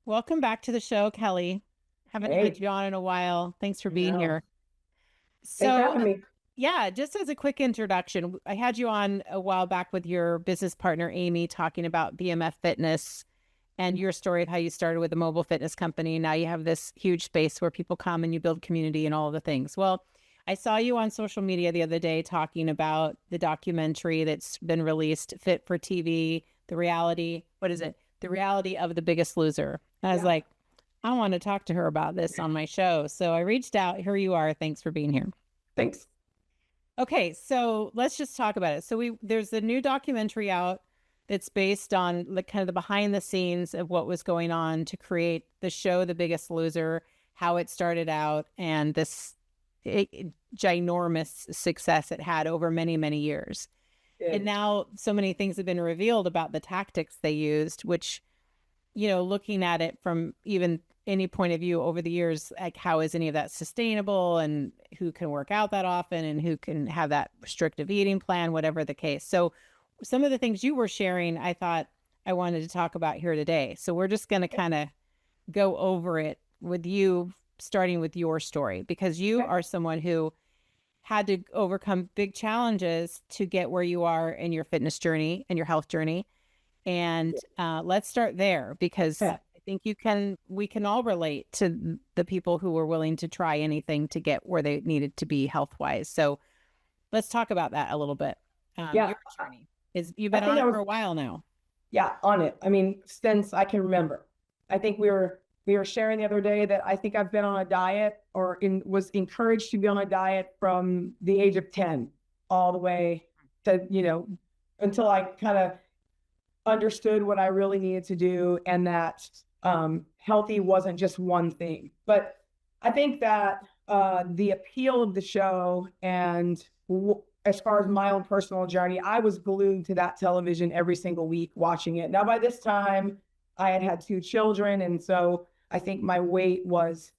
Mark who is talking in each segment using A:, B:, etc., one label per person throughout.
A: Welcome back to the show, Kelly. Haven't had
B: Hey,
A: you on in a while. Thanks for being
B: no.
A: here.
B: Thanks for
A: So,
B: having me.
A: yeah, just as a quick introduction, I had you on a while back with your business partner, Amy, talking about BMF Fitness and your story of how you started with a mobile fitness company. Now you have this huge space where people come and you build community and all the things. Well, I saw you on social media the other day talking about the documentary that's been released, Fit for TV, the reality, what is it? The reality of the biggest loser. And I was
B: Yeah,
A: like, I want to talk to her about this on my show. So I reached out. Here you are. Thanks for being here.
B: thanks.
A: Okay, so let's just talk about it. So there's a new documentary out that's based on like kind of the behind the scenes of what was going on to create the show The Biggest Loser, how it started out, and this ginormous success it had over many, many years. And
B: Good.
A: now so many things have been revealed about the tactics they used, which, looking at it from even any point of view over the years, like how is any of that sustainable and who can work out that often and who can have that restrictive eating plan, whatever the case. So some of the things you were sharing, I thought I wanted to talk about here today. So we're just going to kind of go over it with you, starting with your story, because you
B: Okay.
A: are someone who had to overcome big challenges to get where you are in your fitness journey and your health journey. And let's start there because
B: Yeah.
A: I think we can all relate to the people who were willing to try anything to get where they needed to be health wise. So let's talk about that a little bit.
B: Yeah.
A: Your journey is you've
B: I
A: been on
B: think
A: it
B: I
A: for
B: was,
A: a while now.
B: yeah, on it. I mean, since I can remember. I think we were sharing the other day that I think I've been on a diet was encouraged to be on a diet from the age of 10 all the way to, until I kind of understood what I really needed to do and that healthy wasn't just one thing. But I think that the appeal of the show and as far as my own personal journey, I was glued to that television every single week watching it. Now, by this time, I had had two children, and so I think my weight was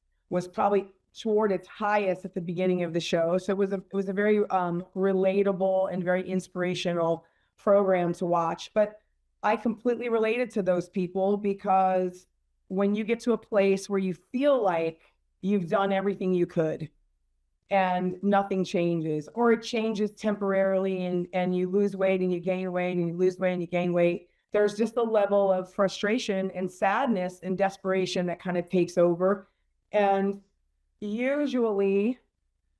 B: probably toward its highest at the beginning of the show. So it was a very relatable and very inspirational program to watch. But I completely related to those people because when you get to a place where you feel like you've done everything you could and nothing changes, or it changes temporarily and you lose weight and you gain weight and you lose weight and you gain weight, there's just a level of frustration and sadness and desperation that kind of takes over. And usually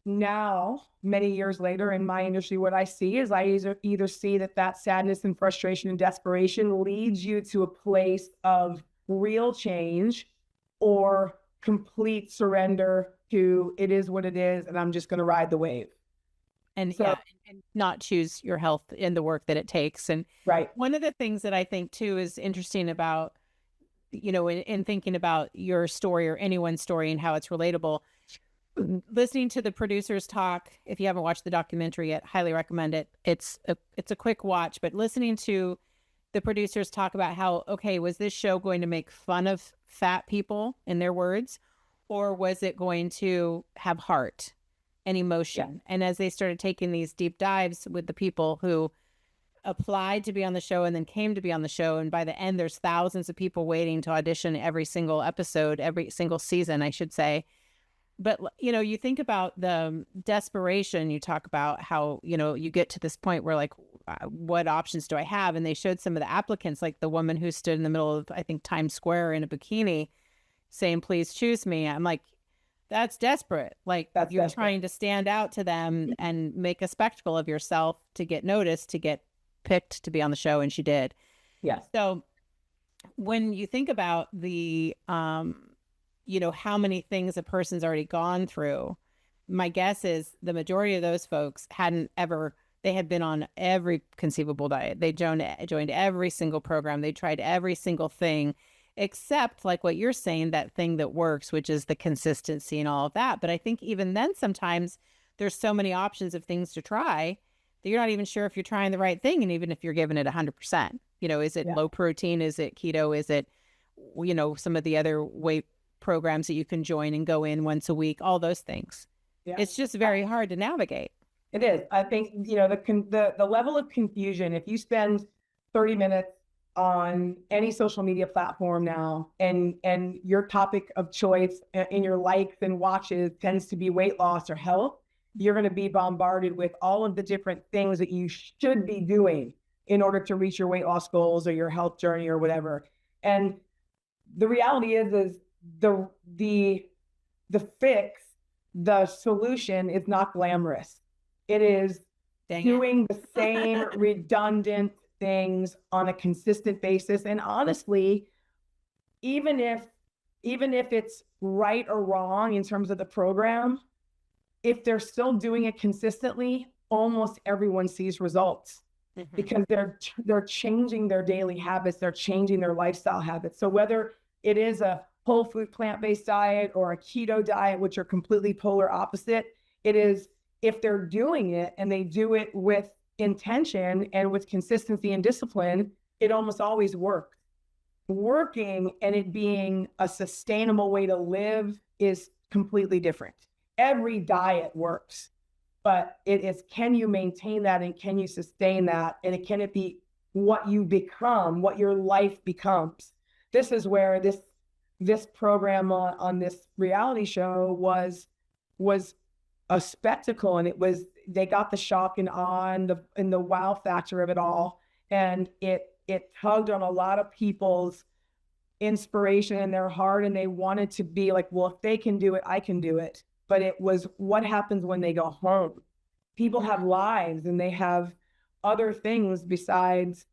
B: now, many years later in my industry, what I see is I either see that sadness and frustration and desperation leads you to a place of real change or complete surrender to it is what it is, and I'm just going to ride the wave.
A: And
B: So,
A: yeah, and not choose your health in the work that it takes. And
B: right.
A: one of the things that I think too is interesting about, in thinking about your story or anyone's story and how it's relatable, listening to the producers talk, if you haven't watched the documentary yet, highly recommend it. It's a quick watch, but listening to the producers talk about how, okay, was this show going to make fun of fat people in their words, or was it going to have heart and
B: Yeah.
A: emotion? And as they started taking these deep dives with the people who applied to be on the show and then came to be on the show, and by the end there's thousands of people waiting to audition every single episode, every single season, I should say. But you think about the desperation. You talk about how you get to this point where like, what options do I have? And they showed some of the applicants, like the woman who stood in the middle of, I think, Times Square in a bikini saying, please choose me. I'm like, that's desperate. Like,
B: That's
A: you're
B: desperate.
A: trying to stand out to them and make a spectacle of yourself to get noticed, to get picked to be on the show, and she did.
B: Yes.
A: So when you think about the how many things a person's already gone through, my guess is the majority of those folks hadn't ever, they had been on every conceivable diet. They joined every single program. They tried every single thing, except like what you're saying, that thing that works, which is the consistency and all of that. But I think even then, sometimes there's so many options of things to try that you're not even sure if you're trying the right thing. And even if you're giving it 100%, is it
B: Yeah.
A: low protein? Is it keto? Is it, some of the other weight programs that you can join and go in once a week, all those things.
B: Yeah.
A: It's just very hard to navigate.
B: It is. I think, the level of confusion, if you spend 30 minutes on any social media platform now, and your topic of choice in your likes and watches tends to be weight loss or health, you're going to be bombarded with all of the different things that you should be doing in order to reach your weight loss goals or your health journey or whatever. And the reality is the fix, the solution is not glamorous. It is doing the same redundant things on a consistent basis. And honestly, even if it's right or wrong in terms of the program, if they're still doing it consistently, almost everyone sees results because they're changing their daily habits, they're changing their lifestyle habits. So whether it is a whole food plant-based diet or a keto diet, which are completely polar opposite, it is, if they're doing it and they do it with intention and with consistency and discipline, it almost always works. Working and it being a sustainable way to live is completely different. Every diet works, but it is, can you maintain that and can you sustain that? And can it be what you become, what your life becomes? This is where this program on this reality show was a spectacle, and they got the shock and awe and the wow factor of it all, and it tugged on a lot of people's inspiration in their heart, and they wanted to be like, well, if they can do it, I can do it. But it was, what happens when they go home? People have lives and they have other things besides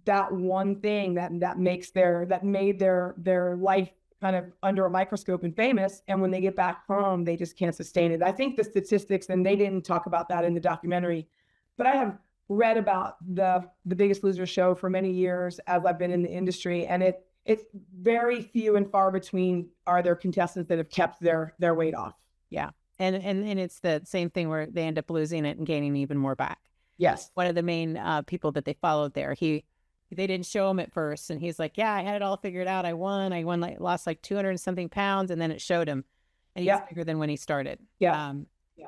B: that one thing that made their life kind of under a microscope and famous. And when they get back home, they just can't sustain it. I think the statistics, and they didn't talk about that in the documentary, but I have read about the Biggest Loser show for many years as I've been in the industry, and it's very few and far between are there contestants that have kept their weight off.
A: Yeah. And it's the same thing where they end up losing it and gaining even more back.
B: Yes.
A: One of the main people that they followed there, they didn't show him at first, and he's like, yeah, I had it all figured out. I won, lost like 200 and something pounds. And then it showed him, and he's bigger than when he started.
B: Yeah.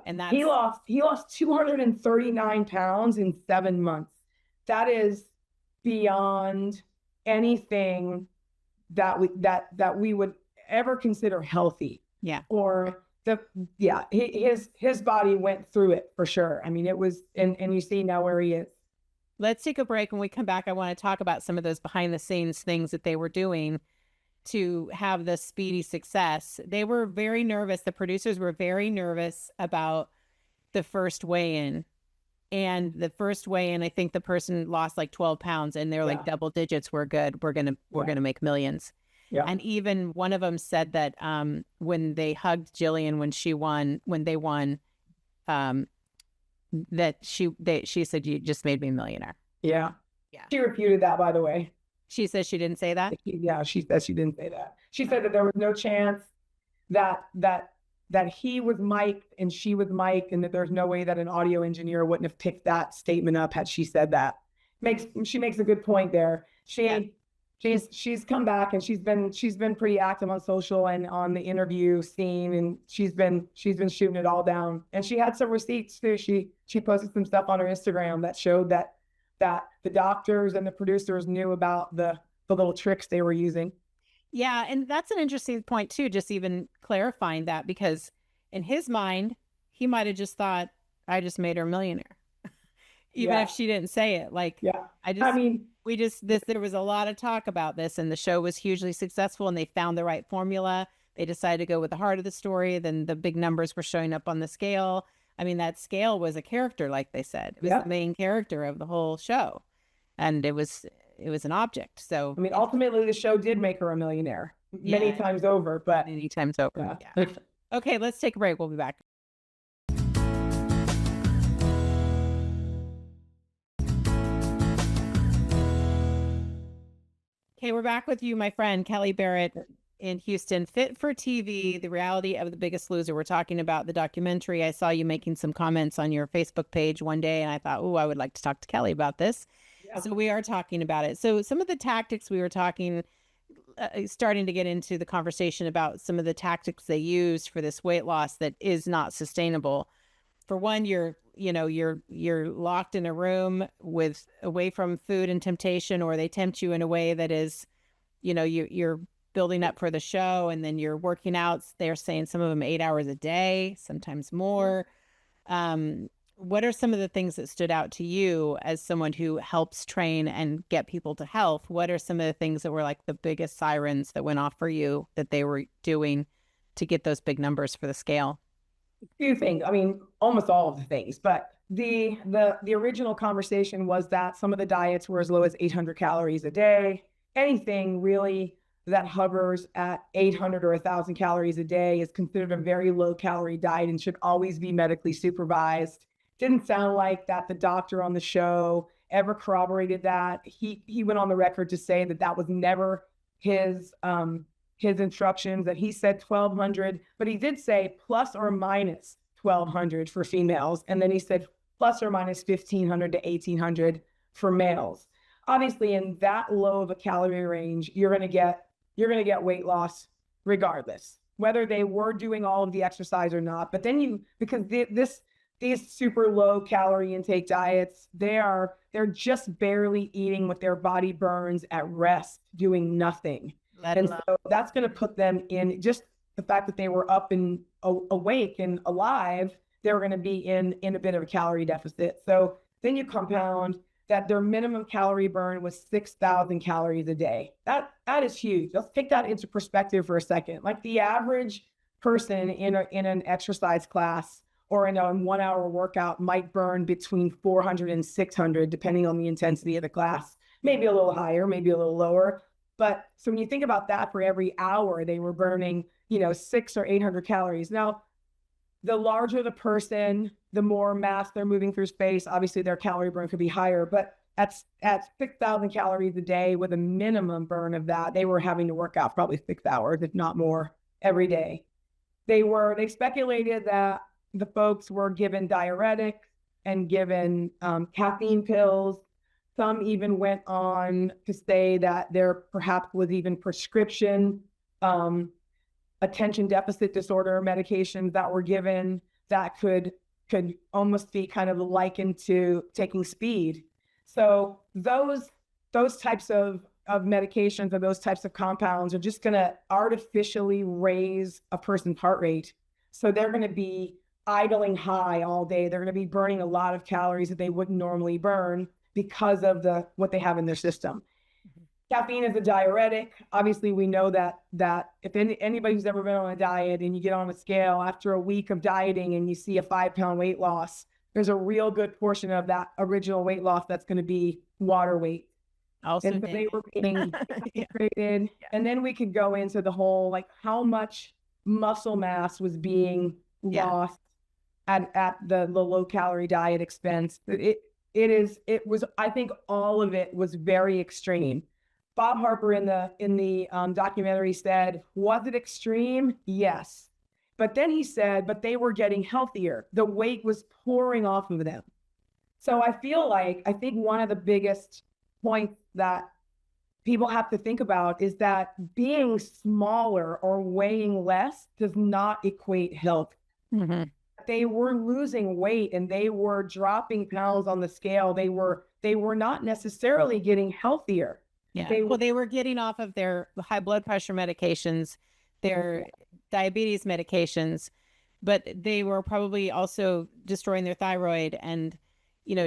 A: And that's,
B: he lost 239 pounds in 7 months. That is beyond anything that we would ever consider healthy.
A: Yeah.
B: Or his body went through it for sure. I mean, it was, and you see now where he is.
A: Let's take a break. When we come back, I want to talk about some of those behind the scenes things that they were doing to have the speedy success. They were very nervous. The producers were very nervous about the first weigh-in. And the first weigh-in, I think the person lost like 12 pounds, and they're like, double digits, we're good. We're gonna make millions. Yeah. And even one of them said that when they hugged Jillian when they won, that she said, you just made me a millionaire.
B: Yeah. She refuted that, by the way.
A: She says she didn't say that?
B: Yeah, she said she didn't say that. She said that there was no chance that he was mic'd and she was mic'd, and that there's no way that an audio engineer wouldn't have picked that statement up had she said that. She makes a good point there. She's come back, and she's been pretty active on social and on the interview scene, and she's been shooting it all down. And she had some receipts too. She posted some stuff on her Instagram that showed that the doctors and the producers knew about the little tricks they were using.
A: Yeah, and that's an interesting point too, just even clarifying that, because in his mind, he might have just thought, I just made her a millionaire. Even if she didn't say it. Like, there was a lot of talk about this, and the show was hugely successful, and they found the right formula. They decided to go with the heart of the story. Then the big numbers were showing up on the scale. I mean, that scale was a character, like they said. It was the main character of the whole show. And it was an object. So,
B: I mean, ultimately the show did make her a millionaire many times over, but
A: many times over. Yeah. Okay, let's take a break. We'll be back. Okay, we're back with you, my friend, Kelli Barrett in Houston. Fit for TV, the reality of The Biggest Loser. We're talking about the documentary. I saw you making some comments on your Facebook page one day, and I thought, oh, I would like to talk to Kelli about this. Yeah. So we are talking about it. So some of the tactics we were talking, starting to get into the conversation about some of the tactics they used for this weight loss that is not sustainable. For one, you're you're locked in a room with away from food and temptation, or they tempt you in a way that is, you're building up for the show, and then you're working out. They're saying some of them 8 hours a day, sometimes more. What are some of the things that stood out to you as someone who helps train and get people to health? What are some of the things that were like the biggest sirens that went off for you that they were doing to get those big numbers for the scale?
B: Few things. I mean, almost all of the things, but the original conversation was that some of the diets were as low as 800 calories a day. Anything really that hovers at 800 or 1,000 calories a day is considered a very low calorie diet and should always be medically supervised. Didn't sound like that the doctor on the show ever corroborated that. He went on the record to say that that was never his instructions, that he said 1,200, but he did say plus or minus 1,200 for females. And then he said plus or minus 1,500 to 1,800 for males. Obviously, in that low of a calorie range, you're going to get weight loss regardless, whether they were doing all of the exercise or not. But then because these super low calorie intake diets, they're just barely eating what their body burns at rest, doing nothing. And so that's going to put them in, just the fact that they were up and awake and alive, they were going to be in a bit of a calorie deficit. So then you compound that their minimum calorie burn was 6,000 calories a day. That is huge. Let's take that into perspective for a second. Like the average person in an exercise class or in a 1 hour workout might burn between 400 and 600, depending on the intensity of the class. Maybe a little higher, maybe a little lower. But so when you think about that, for every hour, they were burning, 600 or 800 calories. Now, the larger the person, the more mass they're moving through space, obviously their calorie burn could be higher. But at 6,000 calories a day with a minimum burn of that, they were having to work out probably 6 hours, if not more, every day. They speculated that the folks were given diuretics and given caffeine pills. Some even went on to say that there perhaps was even prescription attention deficit disorder medications that were given that could almost be kind of likened to taking speed. So those types of medications or those types of compounds are just going to artificially raise a person's heart rate. So they're going to be idling high all day. They're going to be burning a lot of calories that they wouldn't normally burn because of what they have in their system. Mm-hmm. Caffeine is a diuretic. Obviously, we know that if anybody who's ever been on a diet and you get on a scale after a week of dieting and you see a 5-pound weight loss, there's a real good portion of that original weight loss that's going to be water weight.
A: Also,
B: and so they were being integrated. Yeah. And then we could go into the whole, like, how much muscle mass was being lost at the low calorie diet expense. It was, I think all of it was very extreme. Bob Harper in the documentary said, was it extreme? Yes. But then he said, but they were getting healthier. The weight was pouring off of them. So I think one of the biggest points that people have to think about is that being smaller or weighing less does not equate health. Mm-hmm. They were losing weight and they were dropping pounds on the scale. They were not necessarily getting healthier.
A: Yeah. They were getting off of their high blood pressure medications, their diabetes medications, but they were probably also destroying their thyroid and,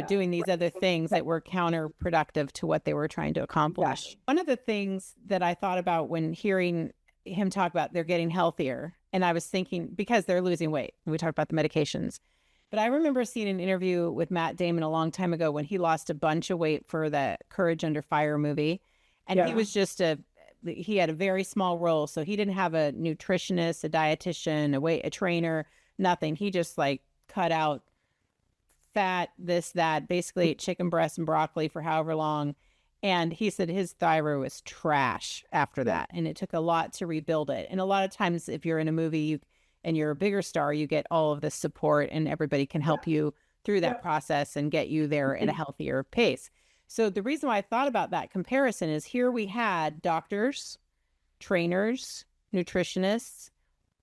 A: doing these other things that were counterproductive to what they were trying to accomplish. Exactly. One of the things that I thought about when hearing him talk about they're getting healthier, and I was thinking, because they're losing weight, and we talked about the medications, but I remember seeing an interview with Matt Damon a long time ago when he lost a bunch of weight for the Courage Under Fire movie. And he was he had a very small role. So he didn't have a nutritionist, a dietitian, a trainer, nothing. He just cut out fat, this, that, basically ate chicken breast and broccoli for however long. And he said his thyroid was trash after that. And it took a lot to rebuild it. And a lot of times if you're in a movie and you're a bigger star, you get all of this support and everybody can help you through that process and get you there at a healthier pace. So the reason why I thought about that comparison is here we had doctors, trainers, nutritionists,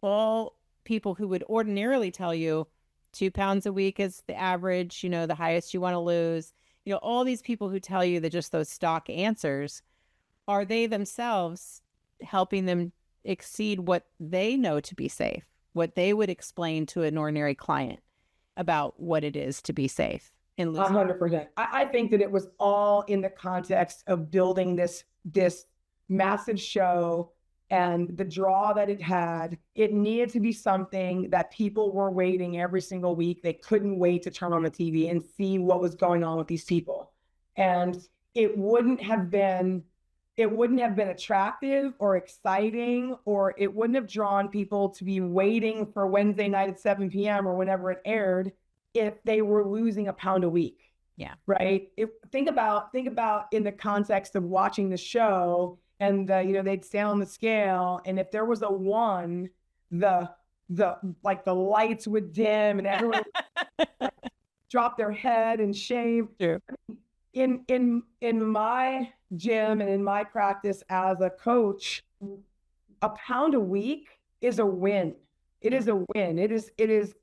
A: all people who would ordinarily tell you 2 pounds a week is the average, the highest you want to lose. All these people who tell you that just those stock answers, are they themselves helping them exceed what they know to be safe, what they would explain to an ordinary client about what it is to be safe in losing?
B: 100%. I think that it was all in the context of building this massive show and the draw that it had. It needed to be something that people were waiting every single week. They couldn't wait to turn on the TV and see what was going on with these people. And it wouldn't have been attractive or exciting, or it wouldn't have drawn people to be waiting for Wednesday night at 7 p.m. or whenever it aired if they were losing a pound a week.
A: Yeah.
B: Right. Think about in the context of watching the show, and they'd stand on the scale, and if there was a 1, the lights would dim and everyone would drop their head and shave.
A: True.
B: In my gym and in my practice as a coach, a pound a week is a win. It is a win. It is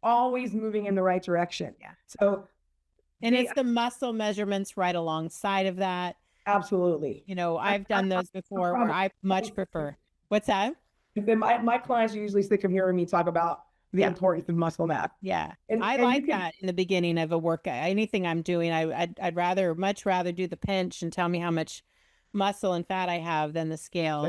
B: always moving in the right direction.
A: Yeah.
B: So,
A: and it's the muscle measurements right alongside of that.
B: Absolutely.
A: I've done those before where I much prefer. What's that?
B: My clients are usually sick of hearing me talk about the importance of muscle mass.
A: Yeah. And I like that in the beginning of a workout. Anything I'm doing, I'd much rather do the pinch and tell me how much muscle and fat I have than the scale.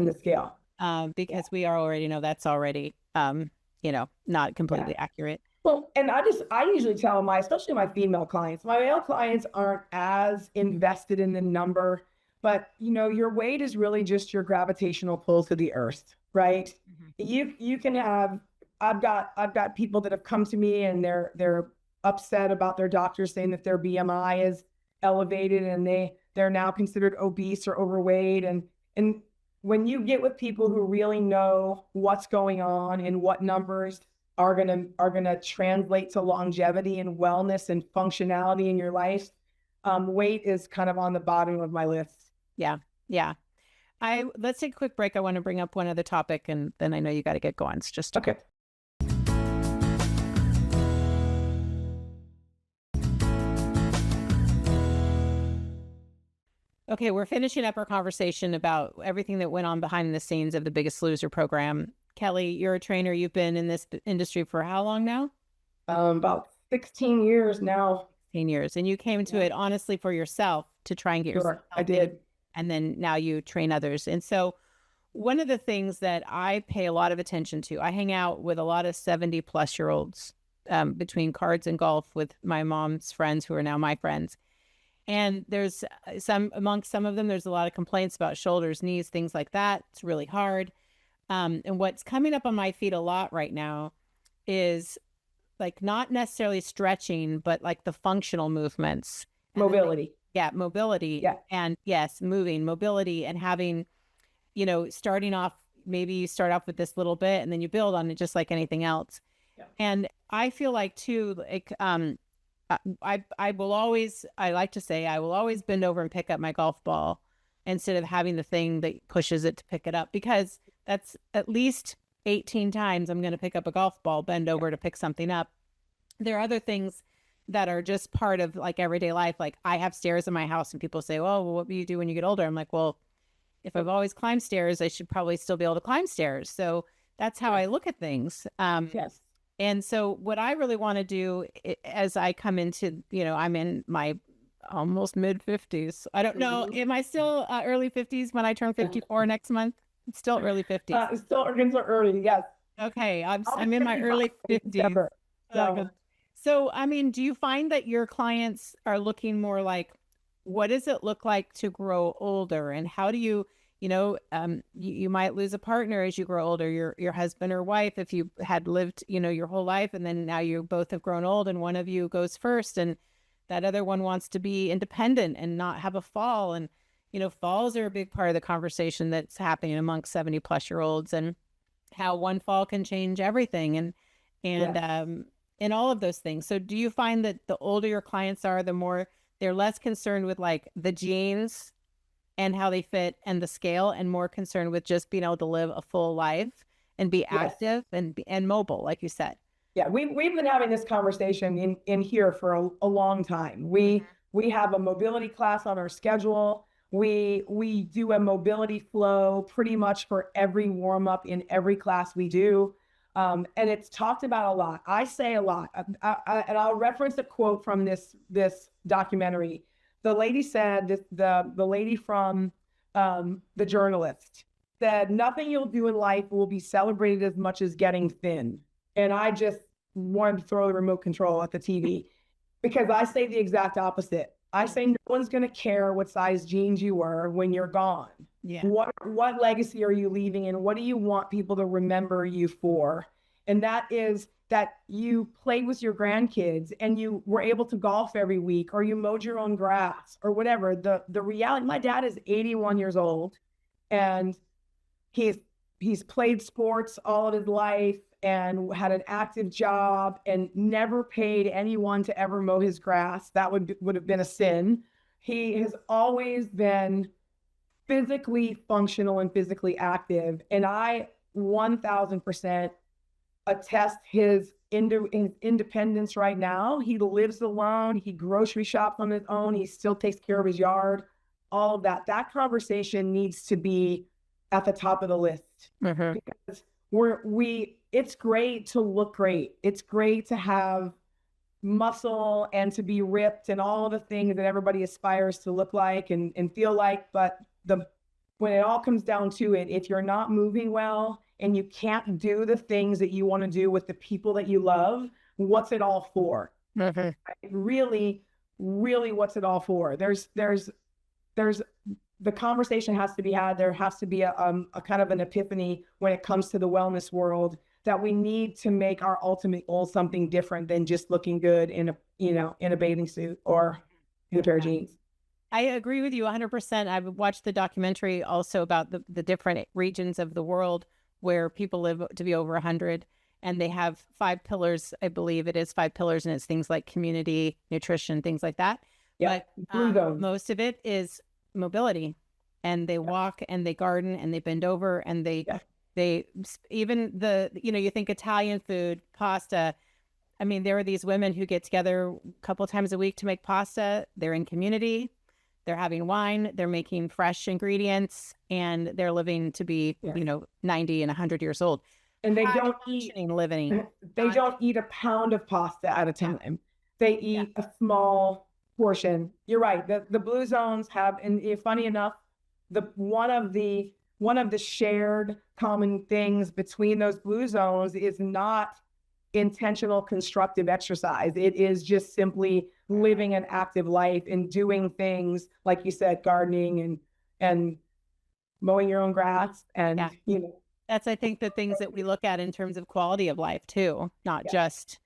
A: Because we already know that's already, not completely accurate.
B: Well, and I usually tell especially my female clients, my male clients aren't as invested in the number, but your weight is really just your gravitational pull to the earth, right? Mm-hmm. You can have, I've got people that have come to me and they're upset about their doctor saying that their BMI is elevated and they're now considered obese or overweight. And when you get with people who really know what's going on and what numbers are gonna translate to longevity and wellness and functionality in your life, weight is kind of on the bottom of my list.
A: Yeah. Let's take a quick break. I want to bring up one other topic, and then I know you got to get going. It's just
B: okay.
A: Okay, we're finishing up our conversation about everything that went on behind the scenes of the Biggest Loser program. Kelli, you're a trainer. You've been in this industry for how long now?
B: About 16 years now.
A: 16 years. And you came to it honestly for yourself to try and get yourself healthy.
B: I did.
A: And then now you train others. And so one of the things that I pay a lot of attention to, I hang out with a lot of 70-plus-year-olds between cards and golf with my mom's friends who are now my friends. And there's amongst some of them, there's a lot of complaints about shoulders, knees, things like that. It's really hard. And what's coming up on my feed a lot right now is like not necessarily stretching, but like the functional movements.
B: Mobility.
A: Mobility.
B: Yeah.
A: And yes, moving, mobility, and having, starting off, maybe you start off with this little bit and then you build on it just like anything else. Yeah. And I feel like too, like, I like to say I will always bend over and pick up my golf ball instead of having the thing that pushes it to pick it up, because that's at least 18 times I'm going to pick up a golf ball, bend over to pick something up. There are other things that are just part of like everyday life. Like I have stairs in my house and people say, oh, well, what do you do when you get older? I'm like, well, if I've always climbed stairs, I should probably still be able to climb stairs. So that's how I look at things.
B: Yes.
A: And so what I really want to do as I come into, I'm in my almost mid 50s. I don't know. Am I still early 50s when I turn 54 next month? It's still early 50s.
B: It's still early. Yes.
A: Okay. I'm in my early 50s. So, I mean, do you find that your clients are looking more like, what does it look like to grow older? And how do you, you might lose a partner as you grow older, your husband or wife, if you had lived, your whole life, and then now you both have grown old and one of you goes first and that other one wants to be independent and not have a fall. And, falls are a big part of the conversation that's happening amongst 70-plus-year-olds, and how one fall can change everything and all of those things. So do you find that the older your clients are, the more they're less concerned with like the genes and how they fit and the scale, and more concerned with just being able to live a full life and be active and mobile, like you said?
B: Yeah, we've been having this conversation in here for a long time. We have a mobility class on our schedule. We do a mobility flow pretty much for every warm up in every class we do. And it's talked about a lot. I say a lot. And I'll reference a quote from this documentary. The lady said, the lady from The Journalist said, nothing you'll do in life will be celebrated as much as getting thin. And I just wanted to throw the remote control at the TV, because I say the exact opposite. I say no one's going to care what size jeans you were when you're gone.
A: Yeah.
B: What legacy are you leaving, and what do you want people to remember you for? And that is that you played with your grandkids and you were able to golf every week, or you mowed your own grass or whatever. The reality, my dad is 81 years old, and he's played sports all of his life and had an active job and never paid anyone to ever mow his grass. That would have been a sin. He has always been physically functional and physically active. And I 1000% attest his independence right now. He lives alone. He grocery shops on his own. He still takes care of his yard, all of that. That conversation needs to be at the top of the list, because it's great to look great. It's great to have muscle and to be ripped and all the things that everybody aspires to look like and feel like. But when it all comes down to it, if you're not moving well and you can't do the things that you want to do with the people that you love, what's it all for? Really, really, what's it all for? There's the conversation has to be had. There has to be a kind of an epiphany when it comes to the wellness world, that we need to make our ultimate goal something different than just looking good in a bathing suit or in a pair of jeans.
A: I agree with you 100%. I've watched the documentary also about the different regions of the world where people live to be over 100, and they have 5 pillars. I believe it is 5 pillars, and it's things like community, nutrition, things like that.
B: Yeah,
A: but most of it is mobility, and they walk and they garden and they bend over and they even you think Italian food, pasta. I mean, there are these women who get together a couple times a week to make pasta. They're in community, they're having wine, they're making fresh ingredients, and they're living to be 90 and 100 years old.
B: And they don't eat a pound of pasta at a time. They eat a small portion. You're right. The blue zones have, and funny enough, one of the shared common things between those blue zones is not intentional constructive exercise. It is just simply living an active life and doing things like you said, gardening and mowing your own grass, and
A: that's, I think, the things that we look at in terms of quality of life too, not just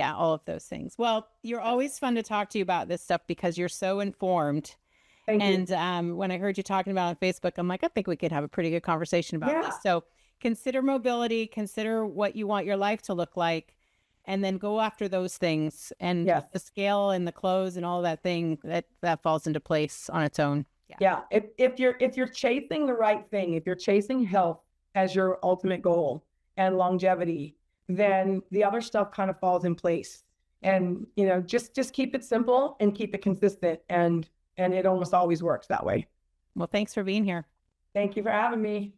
A: all of those things. Well, you're always fun to talk to you about this stuff because you're so informed.
B: Thank you.
A: And when I heard you talking about it on Facebook, I'm like, I think we could have a pretty good conversation about this. So consider mobility, consider what you want your life to look like, and then go after those things. And the scale and the clothes and all that thing that falls into place on its own.
B: Yeah. If you're chasing the right thing, if you're chasing health as your ultimate goal and longevity, then the other stuff kind of falls in place. And just keep it simple and keep it consistent, and it almost always works that way.
A: Well, thanks for being here.
B: Thank you for having me.